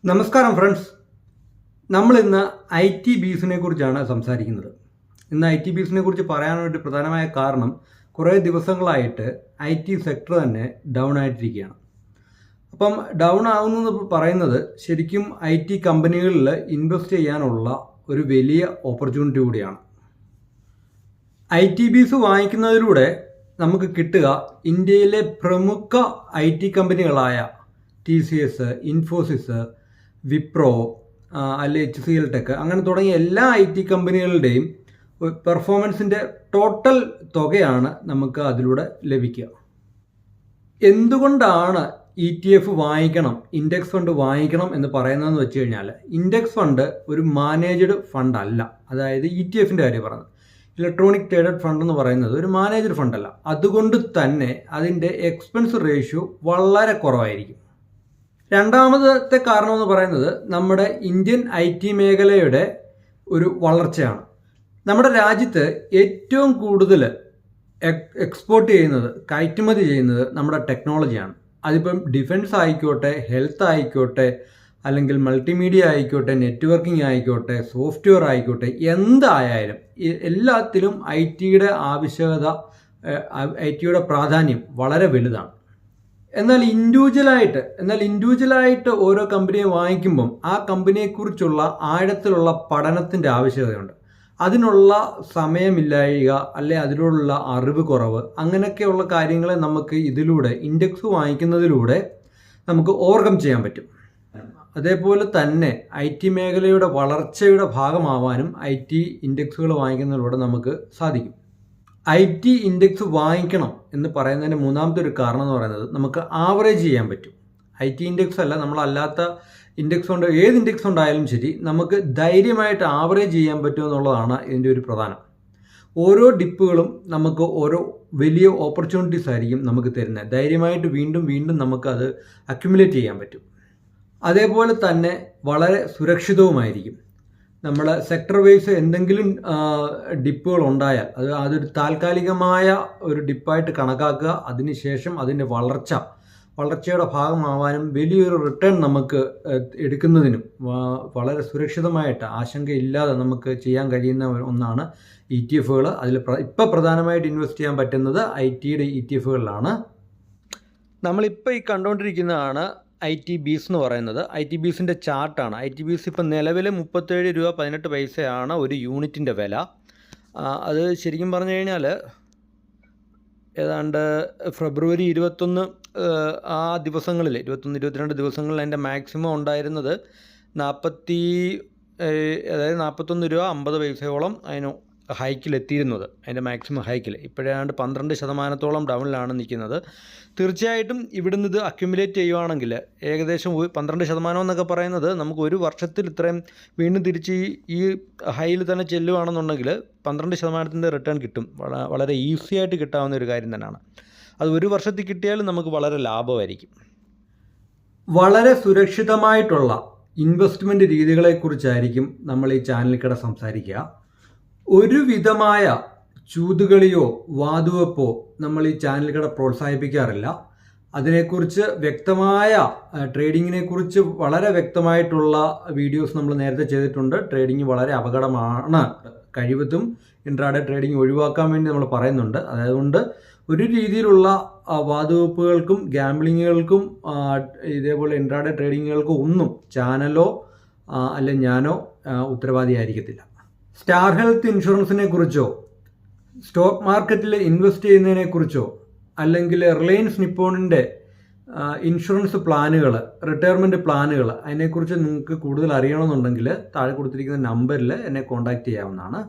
നമസ്കാരം ഫ്രണ്ട്സ്, നമ്മൾ ഇന്ന് IT ബീസിനെ കുറിച്ചാണ് സംസാരിക്കുന്നത്. ഇന്ന് IT ബീസിനെ കുറിച്ച് പറയാനായിട്ട് പ്രധാനമായ കാരണം കുറേ ദിവസങ്ങളായിട്ട് IT സെക്ടർ തന്നെ ഡൗൺ ആയിട്ടിരിക്കുകയാണ്. അപ്പം ഡൗൺ ആവുന്നത് പറയുന്നത് ശരിക്കും IT കമ്പനികളിൽ ഇൻവെസ്റ്റ് ചെയ്യാനുള്ള ഒരു വലിയ ഓപ്പർച്യൂണിറ്റി കൂടിയാണ്. IT ബീസ് വാങ്ങിക്കുന്നതിലൂടെ നമുക്ക് കിട്ടുക ഇന്ത്യയിലെ പ്രമുഖ IT കമ്പനികളായ TCS, ഇൻഫോസിസ്, വിപ്രോ, അല്ലെ HCL ടെക്, അങ്ങനെ തുടങ്ങിയ എല്ലാ IT കമ്പനികളുടെയും പെർഫോമൻസിൻ്റെ ടോട്ടൽ തുകയാണ് നമുക്ക് അതിലൂടെ ലഭിക്കുക. എന്തുകൊണ്ടാണ് ETF വാങ്ങിക്കണം, ഇൻഡെക്സ് ഫണ്ട് വാങ്ങിക്കണം എന്ന് പറയുന്നതെന്ന് വെച്ച് കഴിഞ്ഞാൽ, ഇൻഡെക്സ് ഫണ്ട് ഒരു മാനേജ്ഡ് ഫണ്ട് അല്ല. അതായത് ETF-ൻ്റെ കാര്യം പറഞ്ഞത്, ഇലക്ട്രോണിക് ട്രേഡഡ് ഫണ്ട് എന്ന് പറയുന്നത് ഒരു മാനേജ്ഡ് ഫണ്ടല്ല. അതുകൊണ്ട് തന്നെ അതിൻ്റെ എക്സ്പെൻസ് റേഷ്യോ വളരെ കുറവായിരിക്കും. രണ്ടാമത്തെ കാരണം എന്ന് പറയുന്നത് നമ്മുടെ ഇന്ത്യൻ IT മേഖലയുടെ ഒരു വളർച്ചയാണ്. നമ്മുടെ രാജ്യത്ത് ഏറ്റവും കൂടുതൽ എക്സ്പോർട്ട് ചെയ്യുന്നത്, കയറ്റുമതി ചെയ്യുന്നത് നമ്മുടെ ടെക്നോളജിയാണ്. അതിപ്പം ഡിഫൻസ് ആയിക്കോട്ടെ, ഹെൽത്ത് ആയിക്കോട്ടെ, അല്ലെങ്കിൽ മൾട്ടിമീഡിയ ആയിക്കോട്ടെ, നെറ്റ്വർക്കിംഗ് ആയിക്കോട്ടെ, സോഫ്റ്റ്വെയർ ആയിക്കോട്ടെ, എന്തായാലും എല്ലാത്തിലും ITയുടെ ആവശ്യകത, ITയുടെ പ്രാധാന്യം വളരെ വലുതാണ്. എന്നാൽ ഇൻഡിവിജ്വലായിട്ട് ഓരോ കമ്പനിയെ വാങ്ങിക്കുമ്പം ആ കമ്പനിയെക്കുറിച്ചുള്ള ആഴത്തിലുള്ള പഠനത്തിൻ്റെ ആവശ്യകതയുണ്ട്. അതിനുള്ള സമയമില്ലായ്ക, അല്ലെ അതിലുള്ള അറിവ് കുറവ്, അങ്ങനെയൊക്കെയുള്ള കാര്യങ്ങളെ നമുക്ക് ഇതിലൂടെ, ഇൻഡെക്സ് വാങ്ങിക്കുന്നതിലൂടെ നമുക്ക് ഓവർകം ചെയ്യാൻ പറ്റും. അതേപോലെ തന്നെ IT മേഖലയുടെ വളർച്ചയുടെ ഭാഗമാവാനും IT ഇൻഡെക്സുകൾ വാങ്ങിക്കുന്നതിലൂടെ നമുക്ക് സാധിക്കും. IT ഇൻഡെക്സ് വാങ്ങിക്കണം എന്ന് പറയുന്നതിൻ്റെ മൂന്നാമത്തെ ഒരു കാരണം എന്ന് പറയുന്നത്, നമുക്ക് ആവറേജ് ചെയ്യാൻ പറ്റും. IT ഇൻഡെക്സ് അല്ല, നമ്മളല്ലാത്ത ഇൻഡെക്സ് കൊണ്ട്, ഏത് ഇൻഡെക്സ് ഉണ്ടായാലും ശരി, നമുക്ക് ധൈര്യമായിട്ട് ആവറേജ് ചെയ്യാൻ പറ്റും എന്നുള്ളതാണ് ഇതിൻ്റെ ഒരു പ്രധാനം. ഓരോ ഡിപ്പുകളും നമുക്ക് ഓരോ വലിയ ഓപ്പർച്യൂണിറ്റീസ് ആയിരിക്കും നമുക്ക് തരുന്നത്. ധൈര്യമായിട്ട് വീണ്ടും വീണ്ടും നമുക്കത് അക്യുമുലേറ്റ് ചെയ്യാൻ പറ്റും. അതേപോലെ തന്നെ വളരെ സുരക്ഷിതവുമായിരിക്കും. നമ്മൾ സെക്ടർ വൈസ് എന്തെങ്കിലും ഡിപ്പുകൾ ഉണ്ടായാൽ അതൊരു താൽക്കാലികമായ ഒരു ഡിപ്പായിട്ട് കണക്കാക്കുക. അതിനുശേഷം അതിൻ്റെ വളർച്ചയുടെ ഭാഗമാവാനും വലിയൊരു റിട്ടേൺ നമുക്ക് എടുക്കുന്നതിനും വളരെ സുരക്ഷിതമായിട്ട്, ആശങ്കയില്ലാതെ നമുക്ക് ചെയ്യാൻ കഴിയുന്ന ഒന്നാണ് ETF-കൾ. അതിൽ ഇപ്പോൾ പ്രധാനമായിട്ട് ഇൻവെസ്റ്റ് ചെയ്യാൻ പറ്റുന്നത് ITയുടെ ETF-കളിലാണ്. നമ്മളിപ്പോൾ ഈ കണ്ടുകൊണ്ടിരിക്കുന്നതാണ് IT ബീസ് എന്ന് പറയുന്നത്. IT ബീസിൻ്റെ ചാർട്ടാണ്. IT ബീസ് ഇപ്പം നിലവിൽ 37 രൂപ 18 പൈസയാണ് ഒരു യൂണിറ്റിൻ്റെ വില. അത് ശരിക്കും പറഞ്ഞു കഴിഞ്ഞാൽ ഏതാണ്ട് ഫെബ്രുവരി 21 ആ ദിവസങ്ങളിൽ, 21-22 ദിവസങ്ങളിൽ അതിൻ്റെ മാക്സിമം ഉണ്ടായിരുന്നത് 41 രൂപ 50 പൈസയോളം അതിന് ഹൈക്കിലെത്തിയിരുന്നത്, അതിൻ്റെ മാക്സിമം ഹൈക്കിൽ. ഇപ്പോഴാണ്ട് 12% ഡൗണിലാണ് നിൽക്കുന്നത്. തീർച്ചയായിട്ടും ഇവിടുന്ന് ഇത് അക്യുമുലേറ്റ് ചെയ്യുവാണെങ്കിൽ ഏകദേശം 12% എന്നൊക്കെ പറയുന്നത് നമുക്ക് ഒരു വർഷത്തിൽ ഇത്രയും വീണ്ടും തിരിച്ച് ഈ ഹൈയിൽ തന്നെ ചെല്ലുവാണെന്നുണ്ടെങ്കിൽ 12% റിട്ടേൺ കിട്ടും. വളരെ ഈസി ആയിട്ട് കിട്ടാവുന്ന ഒരു കാര്യം തന്നെയാണ്. അത് ഒരു വർഷത്തിൽ കിട്ടിയാലും നമുക്ക് വളരെ ലാഭമായിരിക്കും. വളരെ സുരക്ഷിതമായിട്ടുള്ള ഇൻവെസ്റ്റ്മെൻറ്റ് രീതികളെക്കുറിച്ചായിരിക്കും നമ്മൾ ഈ ചാനലിൽ കൂടെ സംസാരിക്കുക. ഒരു വിധമായ ചൂതുകളിയോ വാതുവെപ്പോ നമ്മൾ ഈ ചാനലിൽ കൂടെ പ്രോത്സാഹിപ്പിക്കാറില്ല. അതിനെക്കുറിച്ച് വ്യക്തമായ, ട്രേഡിങ്ങിനെ കുറിച്ച് വളരെ വ്യക്തമായിട്ടുള്ള വീഡിയോസ് നമ്മൾ നേരത്തെ ചെയ്തിട്ടുണ്ട്. ട്രേഡിങ് വളരെ അപകടമാണ്. കഴിവതും ഇൻട്രാഡേ ട്രേഡിങ് ഒഴിവാക്കാൻ വേണ്ടി നമ്മൾ പറയുന്നുണ്ട്. അതുകൊണ്ട് ഒരു രീതിയിലുള്ള വാതുവെപ്പുകൾക്കും ഗാംബ്ലിങ്ങുകൾക്കും ഇതേപോലെ ഇൻട്രാഡേ ട്രേഡിങ്ങുകൾക്കും ഒന്നും ചാനലോ അല്ലെ ഞാനോ ഉത്തരവാദിയായിരിക്കത്തില്ല. സ്റ്റാർ ഹെൽത്ത് ഇൻഷുറൻസിനെ കുറിച്ചോ, സ്റ്റോക്ക് മാർക്കറ്റിൽ ഇൻവെസ്റ്റ് ചെയ്യുന്നതിനെക്കുറിച്ചോ, അല്ലെങ്കിൽ റിലയൻസ് നിപ്പോണിൻ്റെ ഇൻഷുറൻസ് പ്ലാനുകൾ, റിട്ടയർമെൻറ്റ് പ്ലാനുകൾ, അതിനെക്കുറിച്ച് നിങ്ങൾക്ക് കൂടുതൽ അറിയണമെന്നുണ്ടെങ്കിൽ താഴെ കൊടുത്തിരിക്കുന്ന നമ്പറിൽ എന്നെ കോൺടാക്റ്റ് ചെയ്യാവുന്നതാണ്.